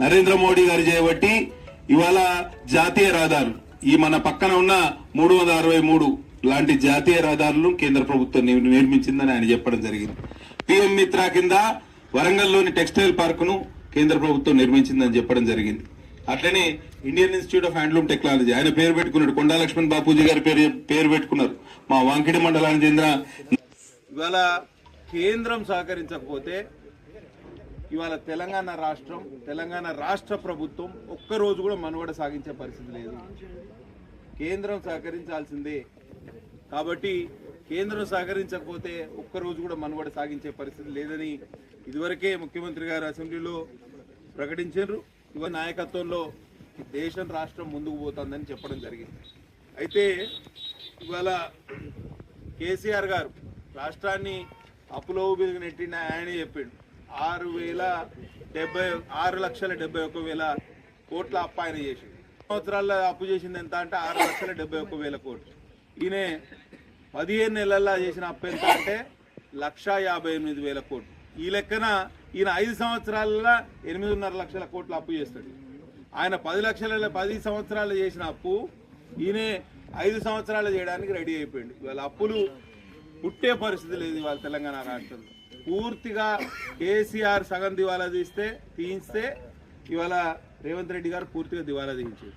నరేంద్ర మోడీ గారు చేయబట్టి ఇవాళ జాతీయ రహదారులు ఈ మన పక్కన ఉన్న 363 లాంటి జాతీయ రహదారులను కేంద్ర ప్రభుత్వం నిర్మించిందని ఆయన చెప్పడం జరిగింది. పిఎం మిత్ర కింద వరంగల్లోని టెక్స్టైల్ పార్కును కేంద్ర ప్రభుత్వం నిర్మించిందని చెప్పడం జరిగింది. అట్లనే Indian institute of handloom technology ఆయన పేరు పెట్టుకున్నాడు. కొండా లక్ష్మణ్ బాపూజీ గారి పేరు పెట్టుకున్నారు. మా వాంకిడి మండలానికి చెందిన ఇవాళ కేంద్రం సహకరించకపోతే ఇవాళ తెలంగాణ రాష్ట్ర ప్రభుత్వం ఒక్కరోజు కూడా మనుగడ సాగించే పరిస్థితి లేదు. కేంద్రం సహకరించాల్సిందే. కాబట్టి కేంద్రం సహకరించకపోతే ఒక్కరోజు కూడా మనుగడ సాగించే పరిస్థితి లేదని ఇదివరకే ముఖ్యమంత్రి గారు అసెంబ్లీలో ప్రకటించారు. ఇవాళ నాయకత్వంలో దేశం రాష్ట్రం ముందుకు పోతుందని చెప్పడం జరిగింది. అయితే ఇవాళ కేసీఆర్ గారు రాష్ట్రాన్ని అప్పులో ఊబికి నెట్టిన ఆయనే చెప్పిండు. 6,71,000 కోట్ల అప్పు ఆయన చేసిండు. సంవత్సరాల్లో అప్పు చేసింది ఎంత అంటే 6,71,000 కోట్లు. ఈయన 15 నెలల్లో చేసిన అప్పు ఎంత అంటే 1,58,000 కోట్లు. ఈ లెక్కన ఈయన 5 సంవత్సరాలలో 8.5 లక్షల కోట్ల అప్పు చేస్తాడు. ఆయన 10 సంవత్సరాలు చేసిన అప్పు ఈయన 5 సంవత్సరాలు చేయడానికి రెడీ అయిపోయింది. ఇవాళ అప్పులు పుట్టే పరిస్థితి లేదు. ఇవాళ తెలంగాణ రాష్ట్రంలో పూర్తిగా కేసీఆర్ సగం దివాలా తీయిస్తే ఇవాళ రేవంత్ రెడ్డి గారు పూర్తిగా దివాలా తీయించారు.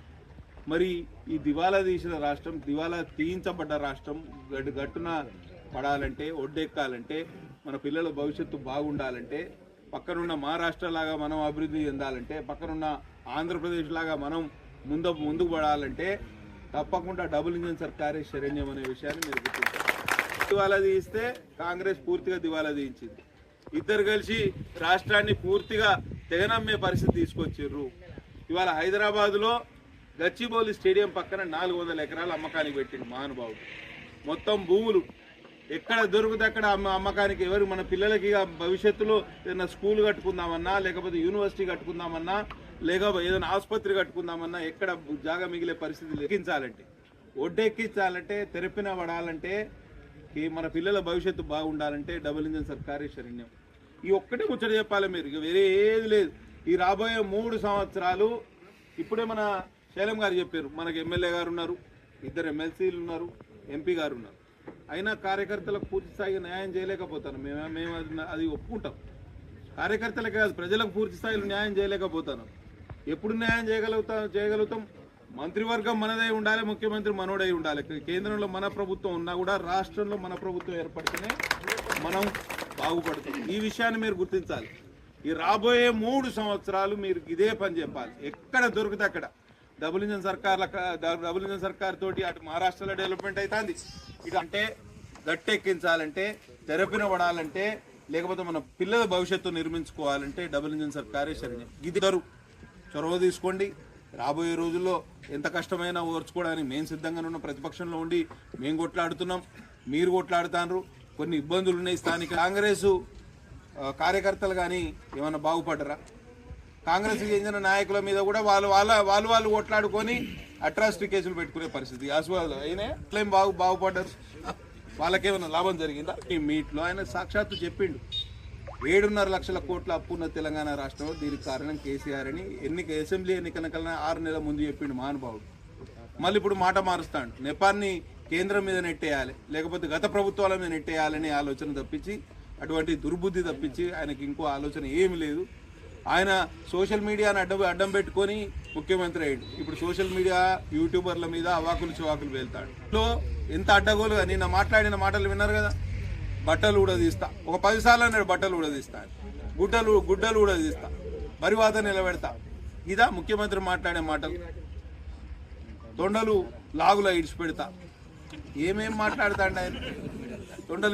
మరి ఈ దివాలా తీసిన రాష్ట్రం, దివాలా తీయించబడ్డ రాష్ట్రం గట్టున పడాలంటే, ఒడ్డెక్కాలంటే, మన పిల్లల భవిష్యత్తు బాగుండాలంటే, పక్కనున్న మహారాష్ట్ర లాగా మనం అభివృద్ధి చెందాలంటే, పక్కనున్న ఆంధ్రప్రదేశ్ లాగా మనం ముందుకు పడాలంటే తప్పకుండా డబుల్ ఇంజన్ సర్కారే శరణ్యం అనే విషయాన్ని మీరు గుర్తించారు. దివాలా తీయిస్తే కాంగ్రెస్ పూర్తిగా దివాలా తీయించింది. ఇద్దరు కలిసి రాష్ట్రాన్ని పూర్తిగా తెగనమ్మే పరిస్థితి తీసుకొచ్చారు. ఇవాళ హైదరాబాద్లో గచ్చిబౌలి స్టేడియం పక్కన 400 ఎకరాలు అమ్మకానికి పెట్టిండు మహానుభావుడు. మొత్తం భూములు ఎక్కడ దొరికితే అక్కడ అమ్మకానికి. ఎవరు మన పిల్లలకి భవిష్యత్తులో ఏదైనా స్కూల్ కట్టుకుందామన్నా, లేకపోతే యూనివర్సిటీ కట్టుకుందామన్నా, లేకపోతే ఏదైనా ఆసుపత్రి కట్టుకుందామన్నా ఎక్కడ జాగా మిగిలే పరిస్థితి ఎక్కించాలంటే, ఒడ్డెక్కించాలంటే, తెరపిన పడాలంటే, మన పిల్లల భవిష్యత్తు బాగుండాలంటే డబుల్ ఇంజన్ సర్కారే శరణ్యం. ఈ ఒక్కటే ముచ్చట చెప్పాలి మీరు, ఇక వేరే ఏది లేదు. ఈ రాబోయే 3 సంవత్సరాలు ఇప్పుడే మన శైలం గారు చెప్పారు. మనకు ఎమ్మెల్యే గారు ఉన్నారు, 2 ఎమ్మెల్సీలు ఉన్నారు, ఎంపీ గారు ఉన్నారు. అయినా కార్యకర్తలకు పూర్తి స్థాయిగా న్యాయం చేయలేకపోతాను. మేము అది ఒప్పుకుంటాం. కార్యకర్తలకే కాదు, ప్రజలకు పూర్తి స్థాయిలో న్యాయం చేయలేకపోతాను. ఎప్పుడు న్యాయం చేయగలుగుతాం? మంత్రివర్గం మనదై ఉండాలి, ముఖ్యమంత్రి మనోడై ఉండాలి. కేంద్రంలో మన ప్రభుత్వం ఉన్నా కూడా రాష్ట్రంలో మన ప్రభుత్వం ఏర్పడితేనే మనం బాగుపడుతుంది. ఈ విషయాన్ని మీరు గుర్తించాలి. ఈ రాబోయే 3 సంవత్సరాలు మీరు ఇదే పని చెప్పాలి. ఎక్కడ దొరికితే అక్కడ డబుల్ ఇంజన్ సర్కార్ తోటి అటు మహారాష్ట్రలో డెవలప్మెంట్ అవుతుంది. ఇటు అంటే గట్టెక్కించాలంటే, తెరపిన పడాలంటే, లేకపోతే మన పిల్లల భవిష్యత్తు నిర్మించుకోవాలంటే డబుల్ ఇంజన్ సర్కారే శరణ్యం. ఇద్దరు చొరవ తీసుకోండి. రాబోయే రోజుల్లో ఎంత కష్టమైనా ఓర్చుకోవడానికి మేము సిద్ధంగా ఉన్న, ప్రతిపక్షంలో ఉండి మేము కొట్లాడుతున్నాం, మీరు కొట్లాడుతారు. కొన్ని ఇబ్బందులు ఉన్నాయి. స్థానిక కాంగ్రెస్ కార్యకర్తలు కానీ ఏమైనా బాగుపడరా? కాంగ్రెస్ చెందిన నాయకుల మీద కూడా వాళ్ళు కొట్లాడుకొని అట్రాసిటీ కేసులు పెట్టుకునే పరిస్థితి. అసలు అయినా క్లెయిమ్ బాగుపడ్డారు. వాళ్ళకేమైనా లాభం జరిగిందా? ఈ మీట్లో ఆయన సాక్షాత్తు చెప్పిండు, 7.5 లక్షల కోట్ల అప్పు ఉన్న తెలంగాణ రాష్ట్రంలో దీనికి కారణం కేసీఆర్ అని అసెంబ్లీ ఎన్నికల కన్నా 6 నెలల ముందు చెప్పిండు మహానుభావుడు. మళ్ళీ ఇప్పుడు మాట మారుస్తాడు. నెపాన్ని కేంద్రం మీద నెట్టేయాలి, లేకపోతే గత ప్రభుత్వాల మీద నెట్టేయాలనే ఆలోచన తప్పించి, అటువంటి దుర్బుద్ధి తప్పించి ఆయనకి ఇంకో ఆలోచన ఏమి లేదు. ఆయన సోషల్ మీడియాను అడ్డం పెట్టుకొని ముఖ్యమంత్రి అయ్యాడు. ఇప్పుడు సోషల్ మీడియా యూట్యూబర్ల మీద అవాకులు చివాకులు వెళ్తాడు. ఎంత అడ్డగోలుగా నిన్న మాట్లాడిన మాటలు విన్నారు కదా. బట్టలు కూడా తీస్తా, ఒక 10 సార్లు అన్నాడు. బట్టలు కూడా తీస్తా, గుడ్డలు కూడా తీస్తా, పరివాత నిలబెడతా. ఇదా ముఖ్యమంత్రి మాట్లాడే మాటలు? తొండలు లాగులా ఇడిచిపెడతా. ఏమేం మాట్లాడతాడు ఆయన? తొండలు